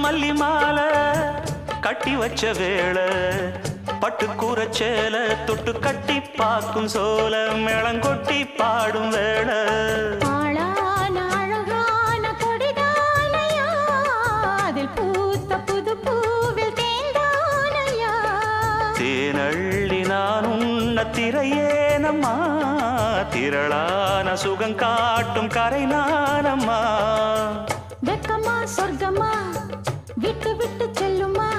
மல்லி மாலை கட்டி வச்ச வேளை பட்டு கூரச்சேல தொட்டு கட்டி பார்க்கும் சோல மேளங்கொட்டி பாடும் வேளை தேனள்ளி நான் உன்ன திரையேனம்மா திரளான சுகம் காட்டும் கரை நானம்மா வெக்கமா சொர்க்கமா விட்டு விட்டு செல்லுமா